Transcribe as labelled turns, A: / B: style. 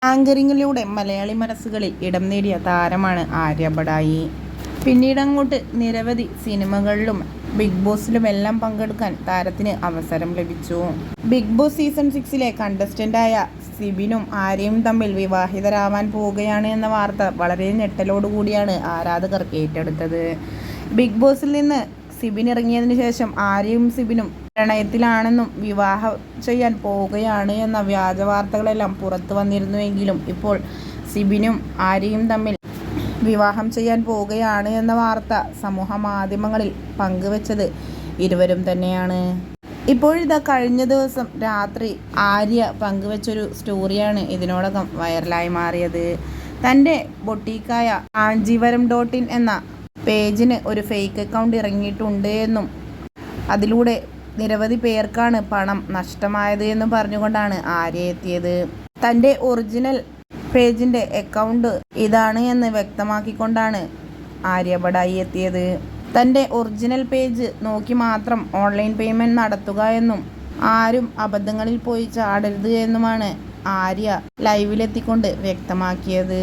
A: ആങ്കറിങ്ങിലൂടെ മലയാളി മനസ്സുകളിൽ ഇടം നേടിയ താരമാണ് ആര്യ ബഡായി. പിന്നീട് അങ്ങോട്ട് നിരവധി സിനിമകളിലും ബിഗ് ബോസിലുമെല്ലാം പങ്കെടുക്കാൻ താരത്തിന് അവസരം ലഭിച്ചു. ബിഗ് ബോസ് സീസൺ 6 കണ്ടസ്റ്റന്റായ സിബിനും ആര്യയും തമ്മിൽ വിവാഹിതരാവാൻ പോവുകയാണ് എന്ന വാർത്ത വളരെ ഞെട്ടലോടുകൂടിയാണ് ആരാധകർ ഏറ്റെടുത്തത്. ബിഗ് ബോസിൽ നിന്ന് സിബിൻ ഇറങ്ങിയതിനു ശേഷം ആര്യയും സിബിനും പ്രണയത്തിലാണെന്നും വിവാഹം ചെയ്യാൻ പോവുകയാണ് എന്ന വ്യാജ വാർത്തകളെല്ലാം പുറത്തു വന്നിരുന്നുവെങ്കിലും ഇപ്പോൾ സിബിനും ആര്യയും തമ്മിൽ വിവാഹം ചെയ്യാൻ പോവുകയാണ് എന്ന വാർത്ത സമൂഹ മാധ്യമങ്ങളിൽ പങ്കുവച്ചത് ഇരുവരും തന്നെയാണ്. ഇപ്പോഴിതാ കഴിഞ്ഞ ദിവസം രാത്രി ആര്യ പങ്കുവച്ചൊരു സ്റ്റോറിയാണ് ഇതിനോടകം വൈറലായി മാറിയത്. തൻ്റെ ബൊട്ടീക്കായ കാഞ്ചീവരം.in എന്ന പേജിന് ഒരു ഫേക്ക് അക്കൗണ്ട് ഇറങ്ങിയിട്ടുണ്ട് എന്നും അതിലൂടെ നിരവധി പേർക്കാണ് പണം നഷ്ടമായത് എന്നും പറഞ്ഞുകൊണ്ടാണ് ആര്യ എത്തിയത്. തൻ്റെ ഒറിജിനൽ പേജിൻ്റെ അക്കൗണ്ട് ഇതാണ് എന്ന് വ്യക്തമാക്കിക്കൊണ്ടാണ് ആര്യ ബഡായി എത്തിയത്. തൻ്റെ ഒറിജിനൽ പേജ് നോക്കി മാത്രം ഓൺലൈൻ പേയ്മെൻറ്റ് നടത്തുക എന്നും ആരും അബദ്ധങ്ങളിൽ പോയി ചാടരുത് എന്നുമാണ് ആര്യ ലൈവിലെത്തിക്കൊണ്ട് വ്യക്തമാക്കിയത്.